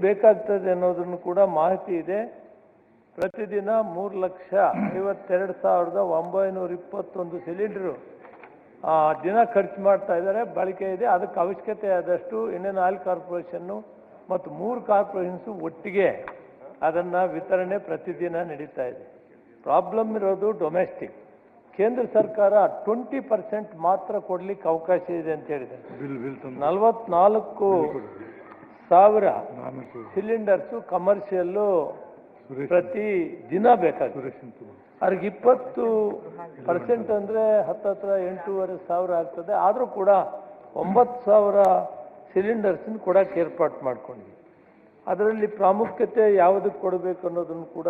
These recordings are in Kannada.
ಬೇಕಾಗ್ತದೆ ಅನ್ನೋದನ್ನು ಕೂಡ ಮಾಹಿತಿ ಇದೆ. ಪ್ರತಿದಿನ 3,52,921 ಸಿಲಿಂಡರು ದಿನ ಖರ್ಚು ಮಾಡ್ತಾ ಇದ್ದಾರೆ, ಬಳಕೆ ಇದೆ. ಅದಕ್ಕೆ ಅವಶ್ಯಕತೆ ಆದಷ್ಟು ಇಂಡಿಯನ್ ಆಯಿಲ್ ಕಾರ್ಪೊರೇಷನ್ನು ಮತ್ತು 3 ಕಾರ್ಪೊರೇಷನ್ಸು ಒಟ್ಟಿಗೆ ಅದನ್ನು ವಿತರಣೆ ಪ್ರತಿದಿನ ನಡೀತಾ ಇದೆ. ಪ್ರಾಬ್ಲಮ್ ಇರೋದು ಡೊಮೆಸ್ಟಿಕ್. ಕೇಂದ್ರ ಸರ್ಕಾರ 20% ಮಾತ್ರ ಕೊಡಲಿಕ್ಕೆ ಅವಕಾಶ ಇದೆ ಅಂತ ಹೇಳಿದೆ. 44,000 ಸಿಲಿಂಡರ್ಸು ಕಮರ್ಷಿಯಲ್ಲು ಪ್ರತಿ ದಿನ ಬೇಕಾಗ್ತದೆ. ಅವ್ರಿಗೆ 20% ಅಂದರೆ ಹತ್ತಿರ 8,500 ಆಗ್ತದೆ. ಆದರೂ ಕೂಡ 9,000 ಸಿಲಿಂಡರ್ಸನ್ನು ಕೊಡೋಕ್ಕೆ ಏರ್ಪಾಟ್ ಮಾಡ್ಕೊಂಡ್ವಿ. ಅದರಲ್ಲಿ ಪ್ರಾಮುಖ್ಯತೆ ಯಾವುದಕ್ಕೆ ಕೊಡಬೇಕು ಅನ್ನೋದನ್ನು ಕೂಡ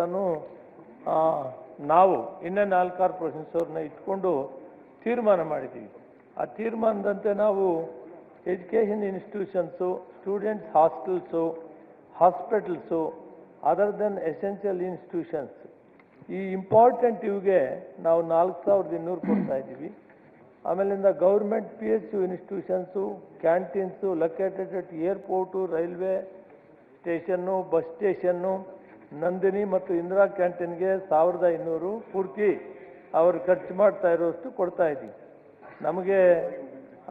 ನಾವು ಇಂಡಿಯನ್ ಆಯಿಲ್ ಕಾರ್ಪೊರೇಷನ್ಸ್ ಅವ್ರನ್ನ ಇಟ್ಕೊಂಡು ತೀರ್ಮಾನ ಮಾಡಿದ್ದೀವಿ. ಆ ತೀರ್ಮಾನದಂತೆ ನಾವು education institutions, students hostels, hospitals, other than essential institutions, ಈ ಇಂಪಾರ್ಟೆಂಟ್ ಇವಿಗೆ ನಾವು 4,200 ಕೊಡ್ತಾ ಇದ್ದೀವಿ. ಆಮೇಲಿಂದ government PSU institutions, canteens located at airport, railway station, bus station, Nandini ಮತ್ತು ಇಂದಿರಾ ಕ್ಯಾಂಟೀನ್ಗೆ 1,200 ಪೂರ್ತಿ ಅವರು ಖರ್ಚು ಮಾಡ್ತಾ ಇರೋಷ್ಟು ಕೊಡ್ತಾ ಇದ್ದೀವಿ. ನಮಗೆ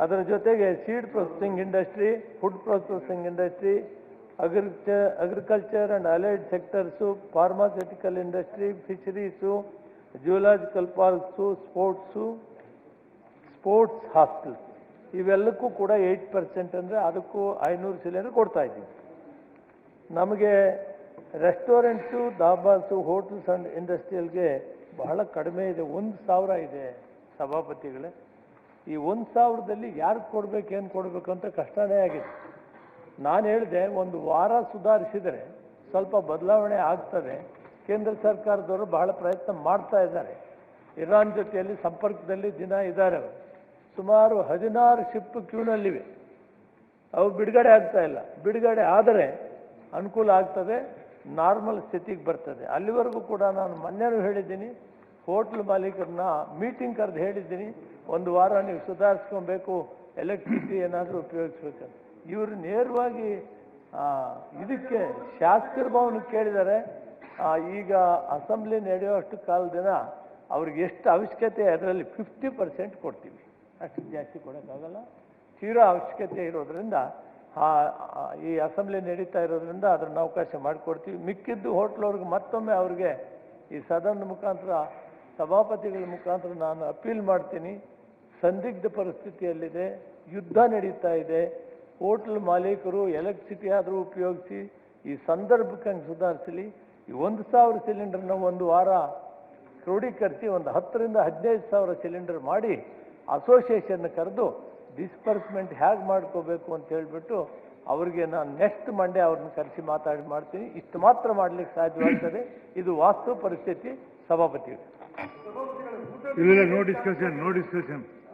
ಅದರ ಜೊತೆಗೆ seed processing industry, food processing industry, agriculture and allied sectors, pharmaceutical industry, fisheries, geological parks, sports hostels, ಇವೆಲ್ಲಕ್ಕೂ ಕೂಡ 8% ಅಂದರೆ ಅದಕ್ಕೂ 500 ಸಿಲಿಂಡರ್ ಕೊಡ್ತಾ ಇದ್ದೀವಿ. ನಮಗೆ ರೆಸ್ಟೋರೆಂಟ್ಸು, ಧಾಬಾಸು, ಹೋಟೆಲ್ಸ್ ಆ್ಯಂಡ್ ಇಂಡಸ್ಟ್ರಿಯಲ್ಗೆ ಬಹಳ ಕಡಿಮೆ ಇದೆ. 1,000 ಇದೆ ಸಭಾಪತಿಗಳೇ. ಈ 1,000ದಲ್ಲಿ ಯಾರು ಕೊಡಬೇಕು, ಏನು ಕೊಡಬೇಕು ಅಂತ ಕಷ್ಟನೇ ಆಗಿದೆ. ನಾನು ಹೇಳಿದೆ, ಒಂದು ವಾರ ಸುಧಾರಿಸಿದರೆ ಸ್ವಲ್ಪ ಬದಲಾವಣೆ ಆಗ್ತದೆ. ಕೇಂದ್ರ ಸರ್ಕಾರದವರು ಬಹಳ ಪ್ರಯತ್ನ ಮಾಡ್ತಾ ಇದ್ದಾರೆ. ಇರಾನ್ ಜೊತೆಯಲ್ಲಿ ಸಂಪರ್ಕದಲ್ಲಿ ದಿನ ಇದ್ದಾರೆ. ಅವರು ಸುಮಾರು 16 ಶಿಪ್ ಕ್ಯೂನಲ್ಲಿವೆ. ಅವು ಬಿಡುಗಡೆ ಆಗ್ತಾ ಇಲ್ಲ. ಬಿಡುಗಡೆ ಆದರೆ ಅನುಕೂಲ ಆಗ್ತದೆ, ನಾರ್ಮಲ್ ಸ್ಥಿತಿಗೆ ಬರ್ತದೆ. ಅಲ್ಲಿವರೆಗೂ ಕೂಡ ನಾನು ಮೊನ್ನೆನೂ ಹೇಳಿದ್ದೀನಿ, ಹೋಟ್ಲ್ ಮಾಲೀಕರನ್ನ ಮೀಟಿಂಗ್ ಕರೆದು ಹೇಳಿದ್ದೀನಿ, ಒಂದು ವಾರ ನೀವು ಸುಧಾರಿಸ್ಕೊಬೇಕು, ಎಲೆಕ್ಟ್ರಿಸಿಟಿ ಏನಾದರೂ ಉಪಯೋಗಿಸ್ಬೇಕಂತ. ಇವರು ನೇರವಾಗಿ ಇದಕ್ಕೆ ಶಾಸಕರ ಭವನಕ್ಕೆ ಕೇಳಿದ್ದಾರೆ. ಈಗ ಅಸೆಂಬ್ಲಿ ನಡೆಯುವಷ್ಟು ಕಾಲದಿನ ಅವ್ರಿಗೆ ಎಷ್ಟು ಅವಶ್ಯಕತೆ ಅದರಲ್ಲಿ 50% ಕೊಡ್ತೀವಿ, ಅಷ್ಟು ಜಾಸ್ತಿ ಕೊಡೋಕ್ಕಾಗಲ್ಲ. ತೀರಾ ಅವಶ್ಯಕತೆ ಇರೋದ್ರಿಂದ ಈ ಅಸೆಂಬ್ಲಿ ನಡೀತಾ ಇರೋದ್ರಿಂದ ಅದನ್ನು ಅವಕಾಶ ಮಾಡಿಕೊಡ್ತೀವಿ. ಮಿಕ್ಕಿದ್ದು ಹೋಟ್ಲವ್ರಿಗೆ ಮತ್ತೊಮ್ಮೆ ಅವ್ರಿಗೆ ಈ ಸದನದ ಮುಖಾಂತರ, ಸಭಾಪತಿಗಳ ಮುಖಾಂತರ ನಾನು ಅಪೀಲ್ ಮಾಡ್ತೀನಿ. ಸಂದಿಗ್ಧ ಪರಿಸ್ಥಿತಿಯಲ್ಲಿದೆ, ಯುದ್ಧ ನಡೀತಾ ಇದೆ. ಹೋಟ್ಲ್ ಮಾಲೀಕರು ಎಲೆಕ್ಟ್ರಿಸಿಟಿ ಆದರೂ ಉಪಯೋಗಿಸಿ ಈ ಸಂದರ್ಭಕ್ಕೆ ಸುಧಾರಿಸಲಿ. ಈ 1,000 ಸಿಲಿಂಡರ್ನ ಒಂದು ವಾರ ಕ್ರೋಢೀಕರಿಸಿ ಒಂದು 10,000 ರಿಂದ 15,000 ಸಿಲಿಂಡರ್ ಮಾಡಿ ಅಸೋಸಿಯೇಷನ್ ಕರೆದು ಡಿಸ್ಪರ್ಸ್ಮೆಂಟ್ ಹೇಗೆ ಮಾಡ್ಕೋಬೇಕು ಅಂತ ಹೇಳಿಬಿಟ್ಟು ಅವ್ರಿಗೆ ನಾನು ನೆಕ್ಸ್ಟ್ ಮಂಡೇ ಅವ್ರನ್ನ ಕರೆಸಿ ಮಾಡ್ತೀನಿ. ಇಷ್ಟು ಮಾತ್ರ ಮಾಡಲಿಕ್ಕೆ ಸಾಧ್ಯವಾಗ್ತದೆ. ಇದು ವಾಸ್ತವ ಪರಿಸ್ಥಿತಿ. ಸಭಾಪತಿಗಳು,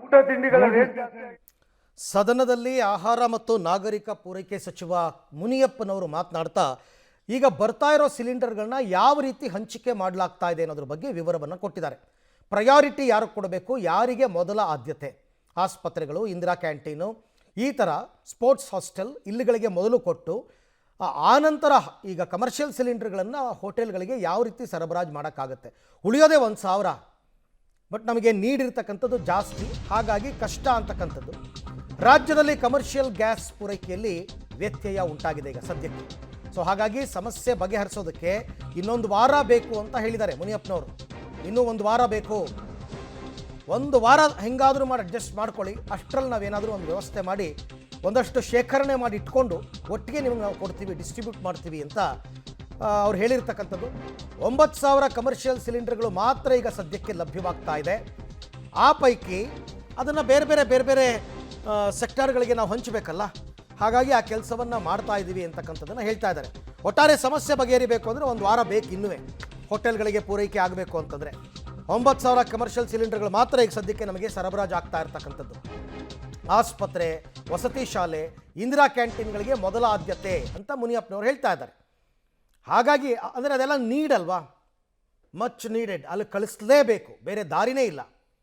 ಊಟ ತಿಂಡಿಗಳ ರೇಟ್ ಸದನದಲ್ಲಿ ಆಹಾರ ಮತ್ತು ನಾಗರಿಕ ಪೂರೈಕೆ ಸಚಿವ ಮುನಿಯಪ್ಪನವರು ಮಾತನಾಡ್ತಾ ಈಗ ಬರ್ತಾ ಇರೋ ಸಿಲಿಂಡರ್ಗಳನ್ನ ಯಾವ ರೀತಿ ಹಂಚಿಕೆ ಮಾಡಲಾಗ್ತಾ ಇದೆ ಅನ್ನೋದ್ರ ಬಗ್ಗೆ ವಿವರವನ್ನು ಕೊಟ್ಟಿದ್ದಾರೆ. ಪ್ರಯಾರಿಟಿ ಯಾರು ಕೊಡಬೇಕು, ಯಾರಿಗೆ ಮೊದಲ ಆದ್ಯತೆ, ಆಸ್ಪತ್ರೆಗಳು, ಇಂದಿರಾ ಕ್ಯಾಂಟೀನು, ಈ ಥರ ಸ್ಪೋರ್ಟ್ಸ್ ಹಾಸ್ಟೆಲ್ ಇಲ್ಲಿಗಳಿಗೆ ಮೊದಲು ಕೊಟ್ಟು ಆನಂತರ ಈಗ ಕಮರ್ಷಿಯಲ್ ಸಿಲಿಂಡರ್ಗಳನ್ನು ಹೋಟೆಲ್ಗಳಿಗೆ ಯಾವ ರೀತಿ ಸರಬರಾಜು ಮಾಡೋಕ್ಕಾಗತ್ತೆ. ಉಳಿಯೋದೇ 1,000, ಬಟ್ ನಮಗೆ ನೀಡಿರ್ತಕ್ಕಂಥದ್ದು ಜಾಸ್ತಿ, ಹಾಗಾಗಿ ಕಷ್ಟ ಅಂತಕ್ಕಂಥದ್ದು. ರಾಜ್ಯದಲ್ಲಿ ಕಮರ್ಷಿಯಲ್ ಗ್ಯಾಸ್ ಪೂರೈಕೆಯಲ್ಲಿ ವ್ಯತ್ಯಯ ಉಂಟಾಗಿದೆ ಈಗ ಸದ್ಯಕ್ಕೆ. ಸೊ ಹಾಗಾಗಿ ಸಮಸ್ಯೆ ಬಗೆಹರಿಸೋದಕ್ಕೆ ಇನ್ನೊಂದು ವಾರ ಬೇಕು ಅಂತ ಹೇಳಿದ್ದಾರೆ ಮುನಿಯಪ್ಪನವರು. ಇನ್ನೂ 1 ವಾರ ಬೇಕು, 1 ವಾರ ಹೆಂಗಾದರೂ ಮಾಡಿ ಅಡ್ಜಸ್ಟ್ ಮಾಡ್ಕೊಳ್ಳಿ. ಅಷ್ಟರಲ್ಲಿ ನಾವೇನಾದರೂ ಒಂದು ವ್ಯವಸ್ಥೆ ಮಾಡಿ ಒಂದಷ್ಟು ಶೇಖರಣೆ ಮಾಡಿ ಇಟ್ಕೊಂಡು ಒಟ್ಟಿಗೆ ನಿಮಗೆ ನಾವು ಕೊಡ್ತೀವಿ, ಡಿಸ್ಟ್ರಿಬ್ಯೂಟ್ ಮಾಡ್ತೀವಿ ಅಂತ ಅವ್ರು ಹೇಳಿರ್ತಕ್ಕಂಥದ್ದು. 9,000 ಕಮರ್ಷಿಯಲ್ ಸಿಲಿಂಡರ್ಗಳು ಮಾತ್ರ ಈಗ ಸದ್ಯಕ್ಕೆ ಲಭ್ಯವಾಗ್ತಾ ಇದೆ. ಆ ಪೈಕಿ ಅದನ್ನು ಬೇರೆ ಬೇರೆ ಸೆಕ್ಟರ್ಗಳಿಗೆ ನಾವು ಹಂಚಬೇಕಲ್ಲ, ಹಾಗಾಗಿ ಆ ಕೆಲಸವನ್ನು ಮಾಡ್ತಾ ಇದ್ದೀವಿ ಅಂತಕ್ಕಂಥದ್ದನ್ನು ಹೇಳ್ತಾ ಇದ್ದಾರೆ. ಒಟ್ಟಾರೆ ಸಮಸ್ಯೆ ಬಗೆಹರಿಬೇಕು ಅಂದರೆ 1 ವಾರ ಬೇಕು ಇನ್ನೂ ಹೋಟೆಲ್ಗಳಿಗೆ ಪೂರೈಕೆ ಆಗಬೇಕು ಅಂತಂದರೆ. 9,000 ಕಮರ್ಷಿಯಲ್ ಸಿಲಿಂಡರ್ಗಳು ಮಾತ್ರ ಈಗ ಸದ್ಯಕ್ಕೆ ನಮಗೆ ಸರಬರಾಜು ಆಗ್ತಾ ಇರ್ತಕ್ಕಂಥದ್ದು. ಆಸ್ಪತ್ರೆ, ವಸತಿ ಶಾಲೆ, ಇಂದಿರಾ ಕ್ಯಾಂಟೀನ್ಗಳಿಗೆ ಮೊದಲ ಆದ್ಯತೆ ಅಂತ ಮುನಿಯಪ್ಪನವರು ಹೇಳ್ತಾ ಇದ್ದಾರೆ. ಹಾಗಾಗಿ ಅಂದರೆ ಅದೆಲ್ಲ ನೀಡಲ್ವಾ, ಮಚ್ ನೀಡೆಡ್, ಅಲ್ಲಿ ಕಳಿಸಲೇಬೇಕು, ಬೇರೆ ದಾರಿನೇ ಇಲ್ಲ.